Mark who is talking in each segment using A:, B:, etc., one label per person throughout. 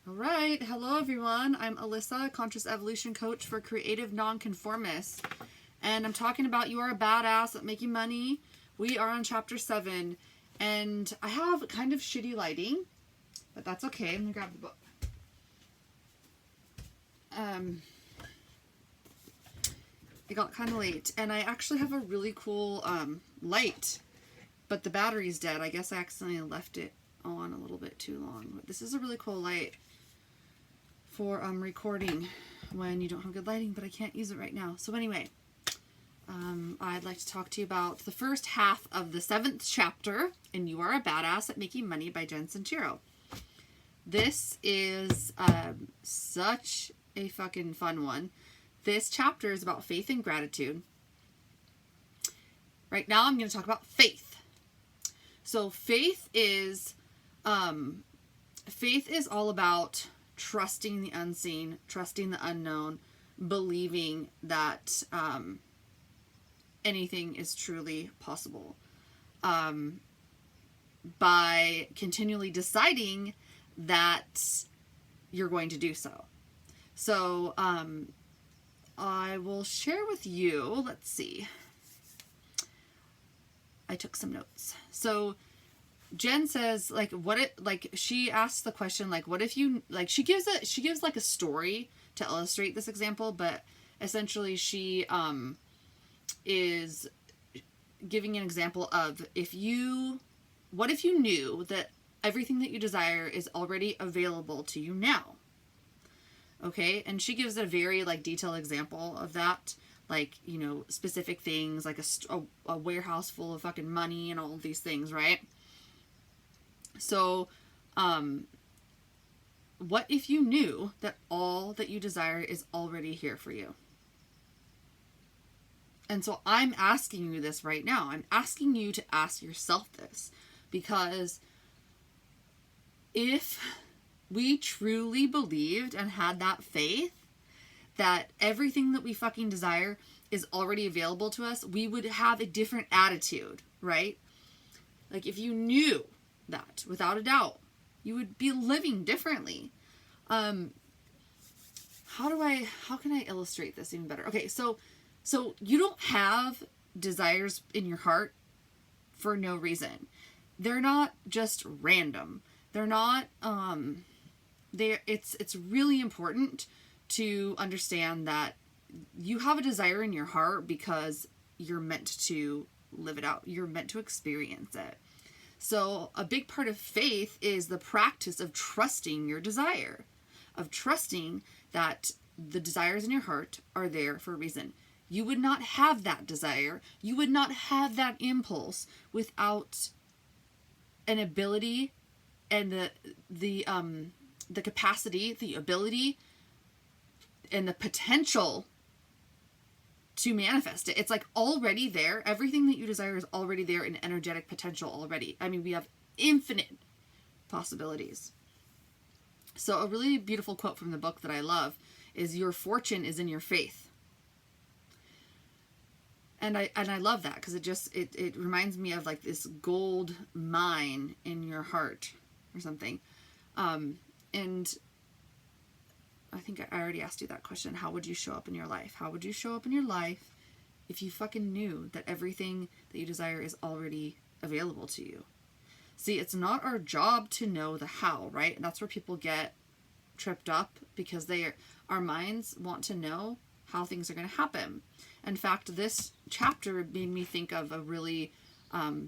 A: All right. Hello, everyone. I'm Alyssa, conscious evolution coach for creative nonconformists. And I'm talking about you are a badass at making money. We are on chapter 7. And I have kind of shitty lighting, but that's okay. I'm going to grab the book. It got kind of late. And I actually have a really cool light, but the battery's dead. I guess I accidentally left it on a little bit too long. But this is a really cool light for recording when you don't have good lighting, but I can't use it right now. So anyway, I'd like to talk to you about the first half of the 7th chapter in You Are a Badass at Making Money by Sincero. This is such a fucking fun one. This chapter is about faith and gratitude. Right now I'm going to talk about faith. So faith is all about trusting the unseen, trusting the unknown, believing that anything is truly possible, by continually deciding that you're going to do so. So I will share with you, let's see. I took some notes. So Jen says, she asks the question, what if you, she gives like a story to illustrate this example, but essentially she is giving an example of what if you knew that everything that you desire is already available to you now? Okay. And she gives a very detailed example of that. Specific things like a warehouse full of fucking money and all of these things, right? So, what if you knew that all that you desire is already here for you? And so I'm asking you this right now. I'm asking you to ask yourself this, because if we truly believed and had that faith that everything that we fucking desire is already available to us, we would have a different attitude, right? If you knew that, without a doubt, you would be living differently. How can I illustrate this even better? Okay, so you don't have desires in your heart for no reason. They're not just random. They're not, it's really important to understand that you have a desire in your heart because you're meant to live it out. You're meant to experience it. So a big part of faith is the practice of trusting your desire, of trusting that the desires in your heart are there for a reason. You would not have that desire. You would not have that impulse without an ability and the capacity, the ability, and the potential to manifest it. It's already there. Everything that you desire is already there in energetic potential already. I mean, we have infinite possibilities. So a really beautiful quote from the book that I love is, "Your fortune is in your faith." And I love that, because it reminds me of this gold mine in your heart or something. And I think I already asked you that question. How would you show up in your life? How would you show up in your life if you fucking knew that everything that you desire is already available to you? See, it's not our job to know the how, right? And that's where people get tripped up, because our minds want to know how things are going to happen. In fact, this chapter made me think of a really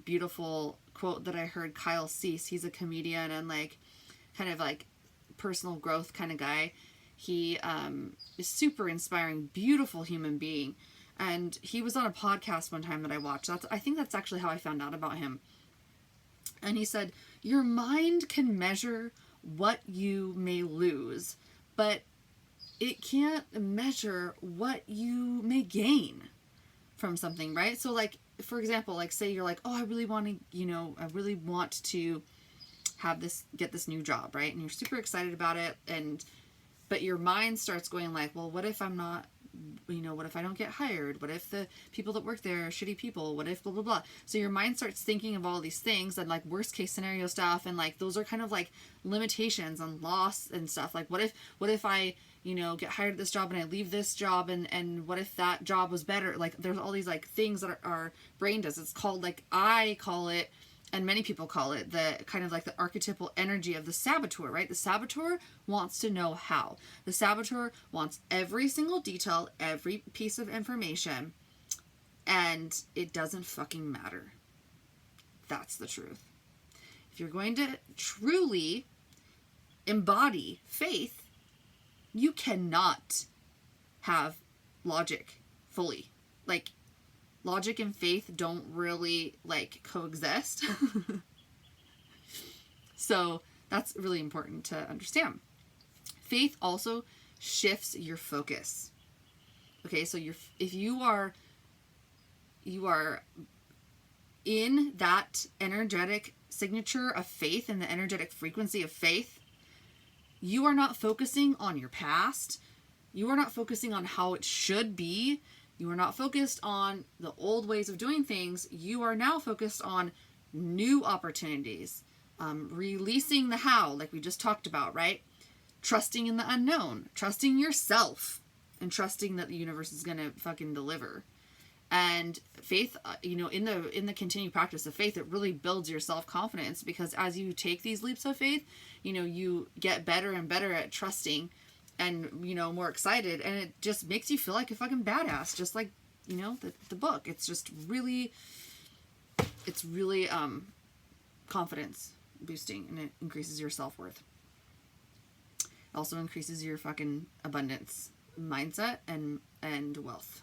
A: beautiful quote that I heard Kyle Cease. He's a comedian and personal growth kind of guy. He is super inspiring, beautiful human being. And he was on a podcast one time that I watched. I think that's actually how I found out about him. And he said, your mind can measure what you may lose, but it can't measure what you may gain from something, right? So for example, say you're oh, I really want to get this new job, right? And you're super excited about it, but your mind starts going well, what if I'm not what if I don't get hired? What if the people that work there are shitty people? What if blah, blah, blah? So your mind starts thinking of all these things and like worst case scenario stuff. And like, those are kind of like limitations and loss and stuff. Like, what if I, get hired at this job and I leave this job and what if that job was better? Like, there's all these like things that our brain does. It's called, like, I call it, and many people call it, the kind of like the archetypal energy of the saboteur, right? The saboteur wants to know how. The saboteur wants every single detail, every piece of information, and it doesn't fucking matter. That's the truth. If you're going to truly embody faith, you cannot have logic fully. Like, logic and faith don't really like coexist. So that's really important to understand. Faith also shifts your focus. Okay, so if you are in that energetic signature of faith and the energetic frequency of faith, you are not focusing on your past. You are not focusing on how it should be. You are not focused on the old ways of doing things. You are now focused on new opportunities, releasing the how, like we just talked about, right? Trusting in the unknown, trusting yourself, and trusting that the universe is going to fucking deliver. And faith, in the continued practice of faith, it really builds your self-confidence, because as you take these leaps of faith, you get better and better at trusting and, more excited, and it just makes you feel like a fucking badass, just like, the book. It's just really, confidence boosting, and it increases your self-worth. It also increases your fucking abundance mindset and wealth.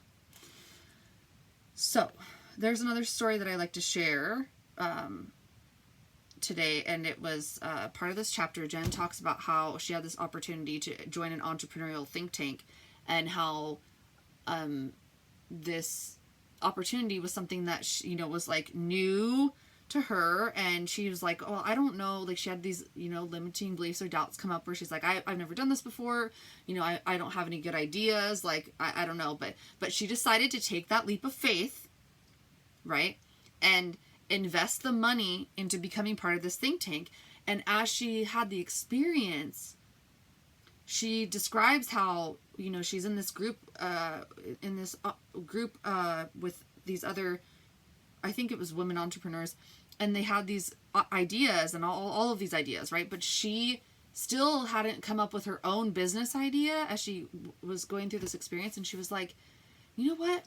A: So there's another story that I like to share today, and it was part of this chapter. Jen talks about how she had this opportunity to join an entrepreneurial think tank, and how this opportunity was something that she, was like new to her, and she was like, oh, I don't know, like she had these limiting beliefs or doubts come up where she's like, I've never done this before, I don't have any good ideas, like I don't know, but she decided to take that leap of faith, right, and invest the money into becoming part of this think tank. And as she had the experience, she describes how, she's in this group, with these other, I think it was women entrepreneurs, and they had these ideas and all of these ideas, right? But she still hadn't come up with her own business idea as she was going through this experience. And she was like, you know what?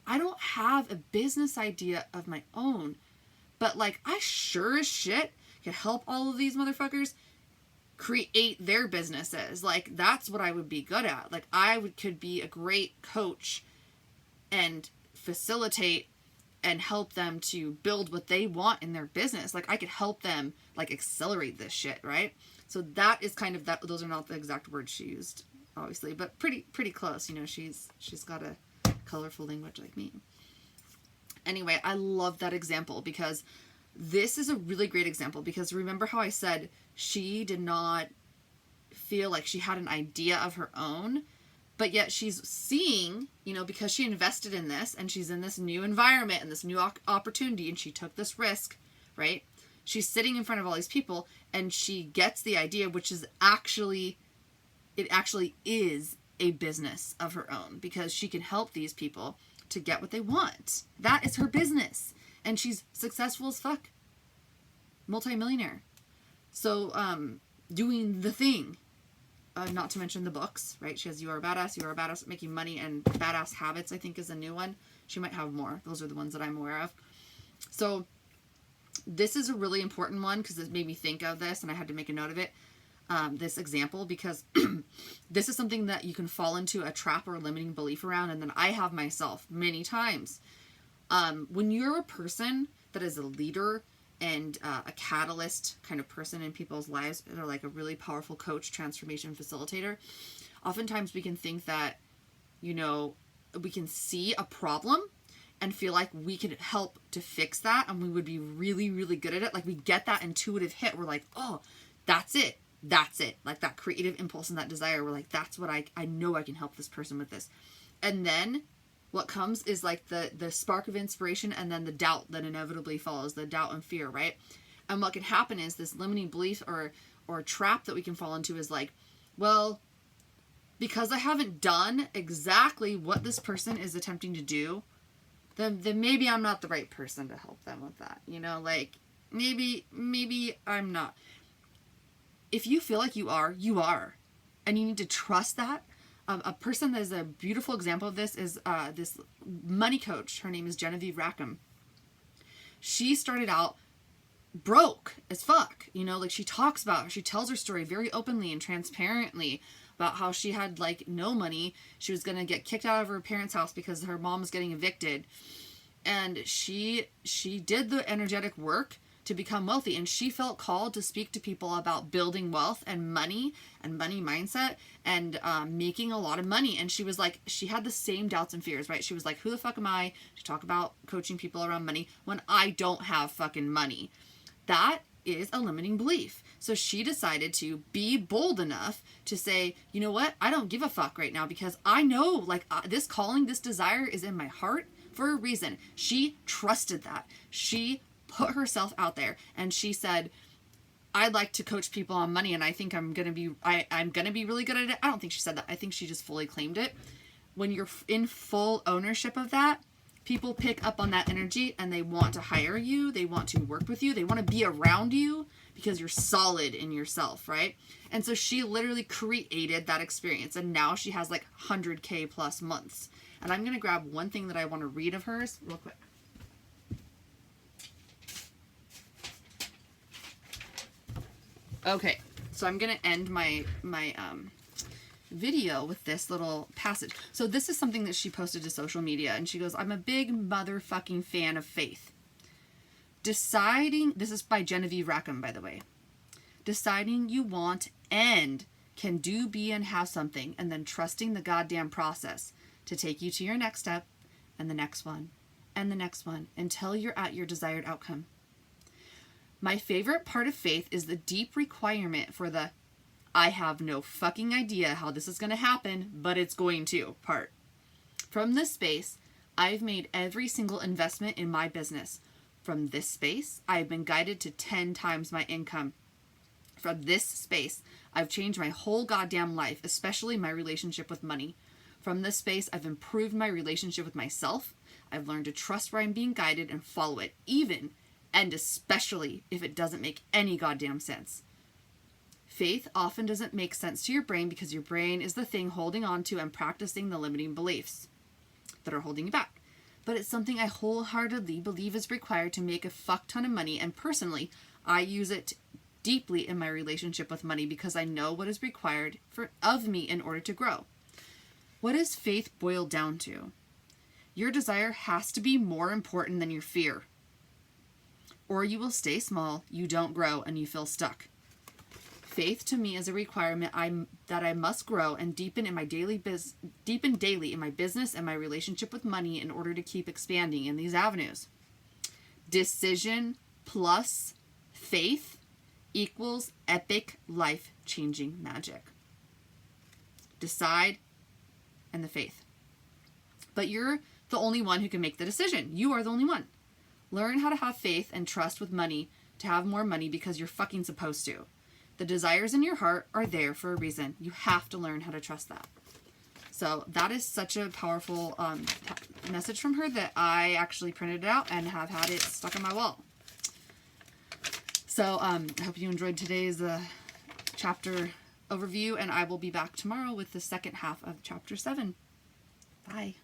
A: I don't have a business idea of my own, but like I sure as shit could help all of these motherfuckers create their businesses. Like that's what I would be good at. Like could be a great coach and facilitate and help them to build what they want in their business. Like I could help them like accelerate this shit, right? So that is kind of that. Those are not the exact words she used, obviously, but pretty close. She's got a colorful language like me. Anyway, I love that example because this is a really great example, because remember how I said she did not feel like she had an idea of her own, but yet she's seeing, because she invested in this and she's in this new environment and this new opportunity and she took this risk, right? She's sitting in front of all these people and she gets the idea, which is it actually is a business of her own, because she can help these people to get what they want. That is her business. And she's successful as fuck. Multi-millionaire. So, doing the thing. Not to mention the books, right? She has You Are a Badass at Making Money, and Badass Habits, I think, is a new one. She might have more. Those are the ones that I'm aware of. So, this is a really important one because it made me think of this, and I had to make a note of it. This example, because this is something that you can fall into a trap or limiting belief around, and then I have myself many times. When you're a person that is a leader and a catalyst kind of person in people's lives, or like a really powerful coach, transformation facilitator, oftentimes we can think that, we can see a problem and feel like we can help to fix that, and we would be really, really good at it. Like we get that intuitive hit. We're like, oh, that's it. Like that creative impulse and that desire. We're like, that's what I know I can help this person with this. And then what comes is like the spark of inspiration, and then the doubt that inevitably follows, the doubt and fear, right? And what can happen is this limiting belief or trap that we can fall into is like, well, because I haven't done exactly what this person is attempting to do, then maybe I'm not the right person to help them with that. You know, like maybe I'm not. If you feel like you are, you are. And you need to trust that. A person that is a beautiful example of this is this money coach. Her name is Genevieve Rackham. She started out broke as fuck. You know, like she tells her story very openly and transparently about how she had like no money. She was going to get kicked out of her parents' house because her mom was getting evicted. And she did the energetic work to become wealthy, and she felt called to speak to people about building wealth and money mindset and making a lot of money. And she was like, she had the same doubts and fears, right? She was like, who the fuck am I to talk about coaching people around money when I don't have fucking money? That is a limiting belief. So she decided to be bold enough to say, you know what? I don't give a fuck right now, because I know like this calling, this desire is in my heart for a reason. She trusted that. She put herself out there, and she said, I'd like to coach people on money, and I think I'm going to be really good at it. I don't think she said that. I think she just fully claimed it. When you're in full ownership of that, people pick up on that energy, and they want to hire you. They want to work with you. They want to be around you because you're solid in yourself, right? And so she literally created that experience, and now she has like 100K plus months. And I'm going to grab one thing that I want to read of hers real quick. Okay, so I'm going to end my video with this little passage. So this is something that she posted to social media, and she goes, I'm a big motherfucking fan of faith. Deciding, this is by Genevieve Rackham, by the way. Deciding you want and can do, be, and have something, and then trusting the goddamn process to take you to your next step, and the next one, and the next one, until you're at your desired outcome. My favorite part of faith is the deep requirement for the I have no fucking idea how this is going to happen, but it's going to part. From this space, I've made every single investment in my business. From this space, I've been guided to 10 times my income. From this space, I've changed my whole goddamn life, especially my relationship with money. From this space, I've improved my relationship with myself. I've learned to trust where I'm being guided and follow it, even and especially if it doesn't make any goddamn sense. Faith often doesn't make sense to your brain because your brain is the thing holding on to and practicing the limiting beliefs that are holding you back. But it's something I wholeheartedly believe is required to make a fuck ton of money, and personally, I use it deeply in my relationship with money because I know what is required of me in order to grow. What does faith boil down to? Your desire has to be more important than your fear. Or you will stay small, you don't grow, and you feel stuck. Faith to me is a requirement that I must grow and deepen daily in my business and my relationship with money in order to keep expanding in these avenues. Decision plus faith equals epic life-changing magic. Decide and the faith. But you're the only one who can make the decision. You are the only one. Learn how to have faith and trust with money to have more money because you're fucking supposed to. The desires in your heart are there for a reason. You have to learn how to trust that. So that is such a powerful message from her that I actually printed it out and have had it stuck on my wall. So I hope you enjoyed today's chapter overview, and I will be back tomorrow with the second half of chapter 7. Bye.